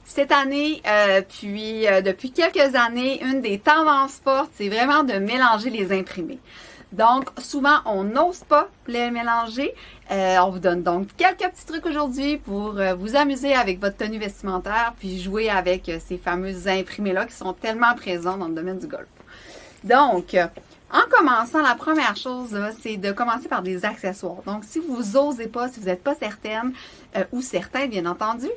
Cette année, depuis quelques années, une des tendances fortes, c'est vraiment de mélanger les imprimés. Donc, souvent, on n'ose pas les mélanger. On vous donne donc quelques petits trucs aujourd'hui pour vous amuser avec votre tenue vestimentaire, puis jouer avec ces fameux imprimés-là qui sont tellement présents dans le domaine du golf. Donc, en commençant, la première chose, c'est de commencer par des accessoires. Donc, si vous n'osez pas, si vous n'êtes pas certaine, ou certain, bien entendu,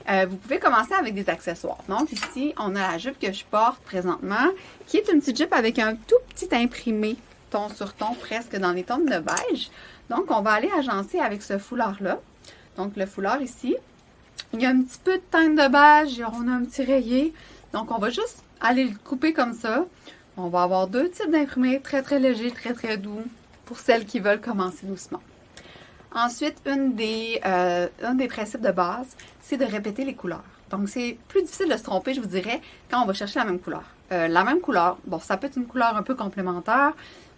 vous pouvez commencer avec des accessoires. Donc, ici, on a la jupe que je porte présentement, qui est une petite jupe avec un tout petit imprimé ton sur ton, presque dans les tons de beige. Donc, on va aller agencer avec ce foulard-là. Donc, le foulard ici, il y a un petit peu de teinte de beige, on a un petit rayé. Donc, on va juste aller le couper comme ça. On va avoir deux types d'imprimés, très, très légers, très, très doux, pour celles qui veulent commencer doucement. Ensuite, un des principes de base, c'est de répéter les couleurs. Donc, c'est plus difficile de se tromper, je vous dirais, quand on va chercher la même couleur. La même couleur, bon, ça peut être une couleur un peu complémentaire,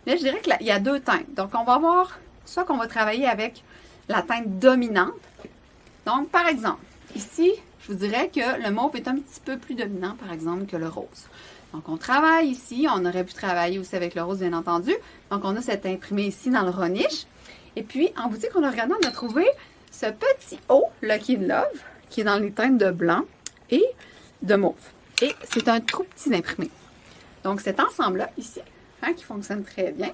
mais je dirais qu'il y a deux teintes. Donc, on va avoir, soit qu'on va travailler avec la teinte dominante. Donc, par exemple, ici, je vous dirais que le mauve est un petit peu plus dominant, par exemple, que le rose. Donc, on travaille ici. On aurait pu travailler aussi avec le rose, bien entendu. Donc, on a cet imprimé ici dans le Roniche. Et puis, en boutique, on a regardé, on a trouvé ce petit haut, Lucky in Love, qui est dans les teintes de blanc et de mauve. Et c'est un tout petit imprimé. Donc, cet ensemble-là, ici, qui fonctionne très bien,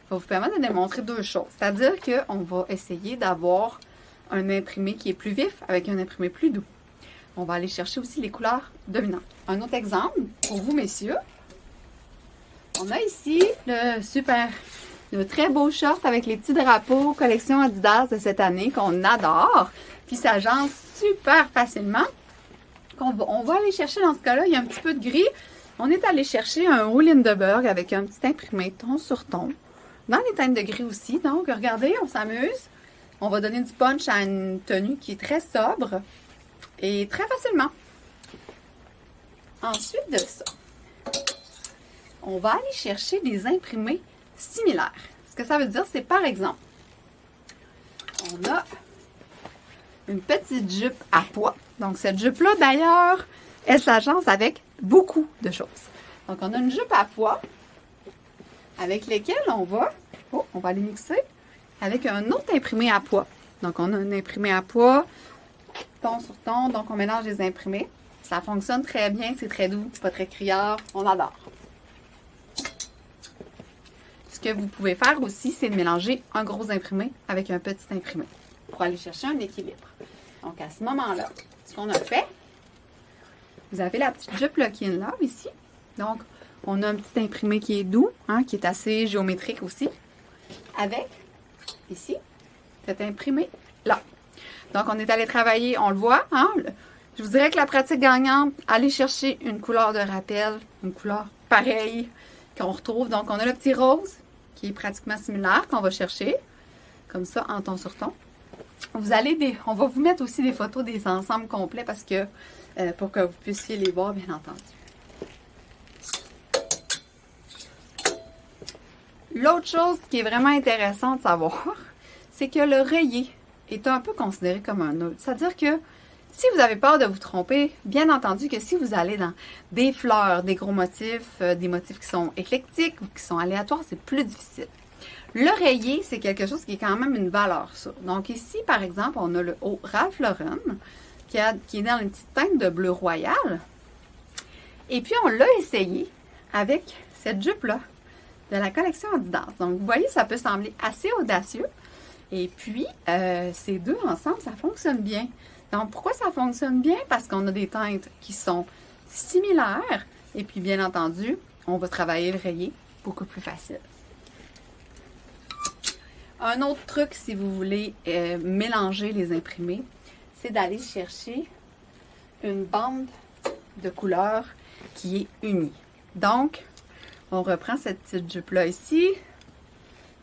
va vous permettre de démontrer deux choses. C'est-à-dire qu'on va essayer d'avoir un imprimé qui est plus vif avec un imprimé plus doux. On va aller chercher aussi les couleurs dominantes. Un autre exemple pour vous, messieurs. On a ici le très beau short avec les petits drapeaux collection Adidas de cette année qu'on adore. Puis ça agence super facilement. On va aller chercher dans ce cas-là, il y a un petit peu de gris. On est allé chercher un Wool Lindeberg avec un petit imprimé ton sur ton. Dans les teintes de gris aussi. Donc, regardez, on s'amuse. On va donner du punch à une tenue qui est très sobre. Et très facilement. Ensuite de ça, on va aller chercher des imprimés similaires. Ce que ça veut dire, c'est par exemple, on a une petite jupe à pois. Donc, cette jupe-là, d'ailleurs, elle s'agence avec beaucoup de choses. Donc, on a une jupe à pois avec lesquelles on va les mixer avec un autre imprimé à pois. Donc, on a un imprimé à pois ton sur ton, donc on mélange les imprimés. Ça fonctionne très bien, c'est très doux, pas très criard, on adore. Ce que vous pouvez faire aussi, c'est de mélanger un gros imprimé avec un petit imprimé pour aller chercher un équilibre. Donc à ce moment-là, ce qu'on a fait, vous avez la petite jupe Lucky in Love ici. Donc, on a un petit imprimé qui est doux, qui est assez géométrique aussi, avec, ici, cet imprimé-là. Donc, on est allé travailler, on le voit, je vous dirais que la pratique gagnante, aller chercher une couleur de rappel, une couleur pareille qu'on retrouve. Donc, on a le petit rose qui est pratiquement similaire qu'on va chercher, comme ça, en ton sur ton. On va vous mettre aussi des photos des ensembles complets parce que, pour que vous puissiez les voir, bien entendu. L'autre chose qui est vraiment intéressante de savoir, c'est que le rayé est un peu considéré comme un neutre. C'est-à-dire que si vous avez peur de vous tromper, bien entendu que si vous allez dans des fleurs, des gros motifs, des motifs qui sont éclectiques ou qui sont aléatoires, c'est plus difficile. Le rayé, c'est quelque chose qui est quand même une valeur sûre. Donc ici, par exemple, on a le haut Ralph Lauren qui est dans une petite teinte de bleu royal. Et puis, on l'a essayé avec cette jupe-là de la collection Adidas. Donc, vous voyez, ça peut sembler assez audacieux. Et puis, ces deux ensemble, ça fonctionne bien. Donc, pourquoi ça fonctionne bien? Parce qu'on a des teintes qui sont similaires. Et puis, bien entendu, on va travailler le rayé beaucoup plus facile. Un autre truc, si vous voulez mélanger les imprimés, c'est d'aller chercher une bande de couleurs qui est unie. Donc, on reprend cette petite jupe-là ici.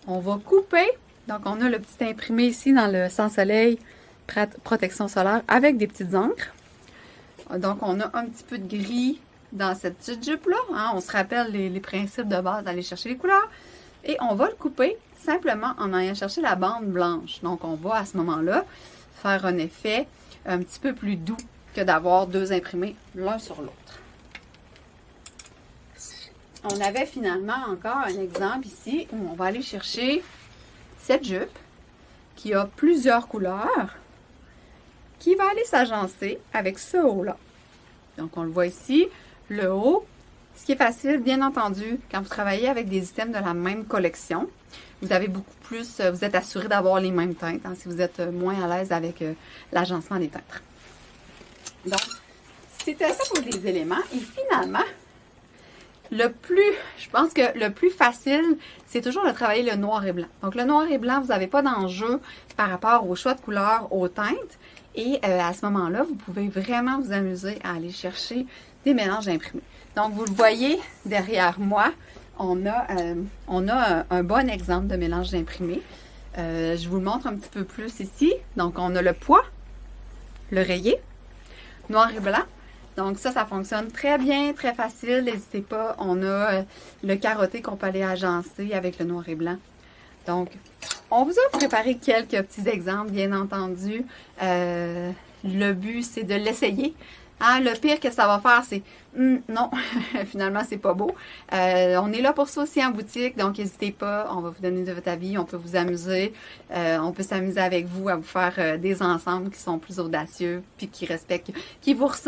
On va couper. Donc, on a le petit imprimé ici dans le sans soleil, protection solaire avec des petites encres. Donc, on a un petit peu de gris dans cette petite jupe-là. On se rappelle les principes de base d'aller chercher les couleurs. Et on va le couper simplement en allant chercher la bande blanche. Donc, on va à ce moment-là faire un effet un petit peu plus doux que d'avoir deux imprimés l'un sur l'autre. On avait finalement encore un exemple ici où on va aller chercher cette jupe qui a plusieurs couleurs qui va aller s'agencer avec ce haut-là. Donc, on le voit ici, le haut. Ce qui est facile, bien entendu, quand vous travaillez avec des items de la même collection, vous avez beaucoup plus, vous êtes assuré d'avoir les mêmes teintes, hein, si vous êtes moins à l'aise avec l'agencement des teintes. Donc, c'était ça pour les éléments. Et finalement, je pense que le plus facile, c'est toujours de travailler le noir et blanc. Donc, le noir et blanc, vous n'avez pas d'enjeu par rapport au choix de couleurs, aux teintes. Et à ce moment-là, vous pouvez vraiment vous amuser à aller chercher des mélanges imprimés. Donc, vous le voyez derrière moi, on a un bon exemple de mélange imprimé. Je vous le montre un petit peu plus ici. Donc, on a le pois, le rayé, noir et blanc. Donc, ça fonctionne très bien, très facile. N'hésitez pas, on a le carotté qu'on peut aller agencer avec le noir et blanc. Donc, on vous a préparé quelques petits exemples, bien entendu. Le but, c'est de l'essayer. Hein, le pire que ça va faire, c'est non, finalement, c'est pas beau. On est là pour ça aussi en boutique, donc n'hésitez pas. On va vous donner de votre avis, on peut vous amuser. On peut s'amuser avec vous à vous faire des ensembles qui sont plus audacieux, puis qui respectent, qui vous ressemblent.